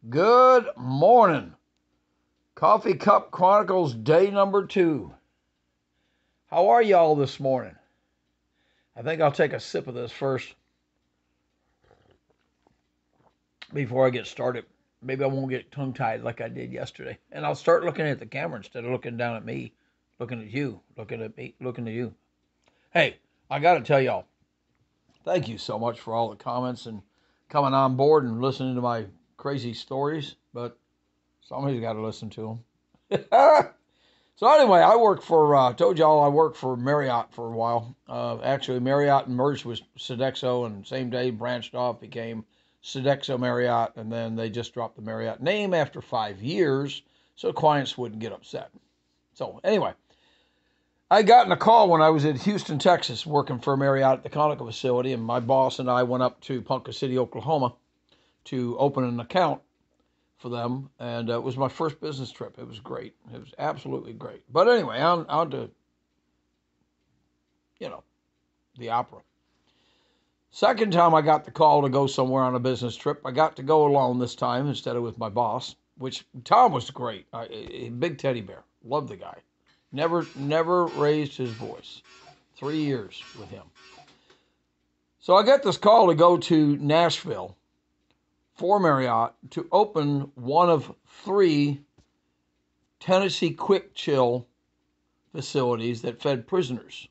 Good morning. Coffee Cup Chronicles day number 2. How are y'all this morning? I think I'll take a sip of this first before I get started. Maybe I won't get tongue-tied like I did yesterday. And I'll start looking at the camera instead of looking down at me, looking at you, looking at me, looking at you. Hey, I got to tell y'all, thank you so much for all the comments and coming on board and listening to my crazy stories, but somebody's got to listen to them. So anyway, I worked for, told y'all I worked for Marriott for a while. Actually, Marriott merged with Sodexo and same day branched off, became Sodexo Marriott, and then they just dropped the Marriott name after 5 years so clients wouldn't get upset. So anyway, I got in a call when I was in Houston, Texas, working for Marriott at the Conoco facility, and my boss and I went up to Ponca City, Oklahoma to open an account for them, and it was my first business trip. It was great. It was absolutely great. But anyway, on to, the opera. Second time I got the call to go somewhere on a business trip, I got to go alone this time instead of with my boss, which Tom was great. A big teddy bear. Loved the guy. Never raised his voice. 3 years with him. So I got this call to go to Nashville for Marriott to open one of 3 Tennessee Quick Chill facilities that fed prisoners.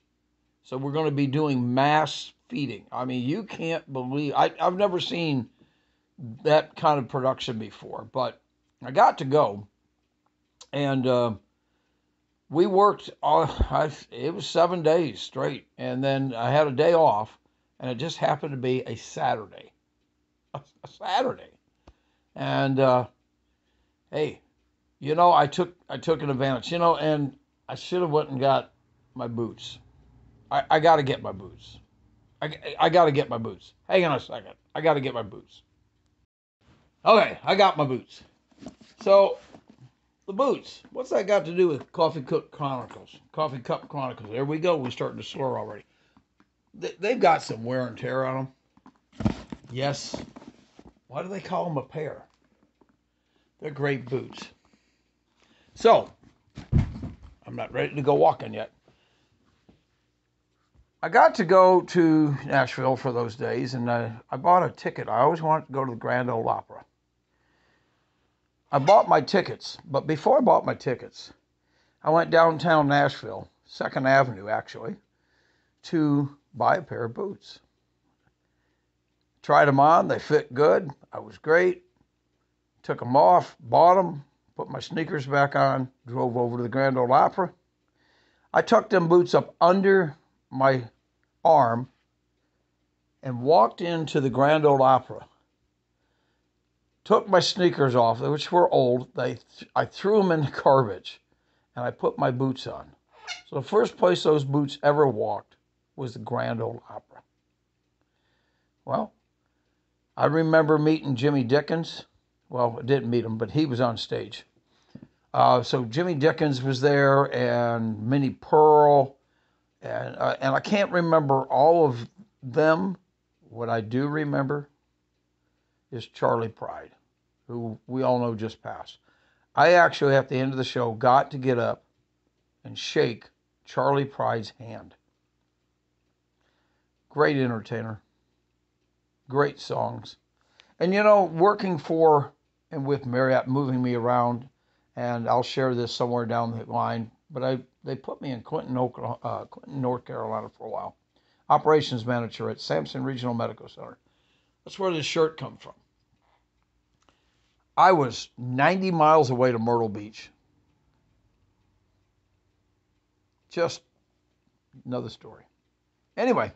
So we're going to be doing mass feeding. I mean, you can't believe, I've never seen that kind of production before, but I got to go, and we worked, it was 7 days straight, and then I had a day off, and it just happened to be a Saturday. A Saturday. And hey, I took an advantage, and I should have went and got my boots. I got to get my boots. I got to get my boots. Hang on a second. I got to get my boots. Okay, I got my boots. So, the boots. What's that got to do with Coffee Cup Chronicles? Coffee Cup Chronicles. There we go. We're starting to slur already. They've got some wear and tear on them. Yes. Why do they call them a pair? They're great boots. So, I'm not ready to go walking yet. I got to go to Nashville for those days, and I bought a ticket. I always wanted to go to the Grand Ole Opry. I bought my tickets, but before I bought my tickets, I went downtown Nashville, 2nd Avenue actually, to buy a pair of boots. Tried them on. They fit good. I was great. Took them off, bought them, put my sneakers back on, drove over to the Grand Ole Opry. I tucked them boots up under my arm and walked into the Grand Ole Opry. Took my sneakers off, which were old. I threw them in the garbage, and I put my boots on. So the first place those boots ever walked was the Grand Ole Opry. Well, I remember meeting Jimmy Dickens. Well, I didn't meet him, but he was on stage. So Jimmy Dickens was there, and Minnie Pearl, and I can't remember all of them. What I do remember is Charlie Pride, who we all know just passed. I actually, at the end of the show, got to get up and shake Charlie Pride's hand. Great entertainer. Great songs. And working for and with Marriott, moving me around, and I'll share this somewhere down the line, but they put me in Clinton, North Carolina for a while. Operations manager at Sampson Regional Medical Center. That's where this shirt comes from. I was 90 miles away to Myrtle Beach. Just another story. Anyway,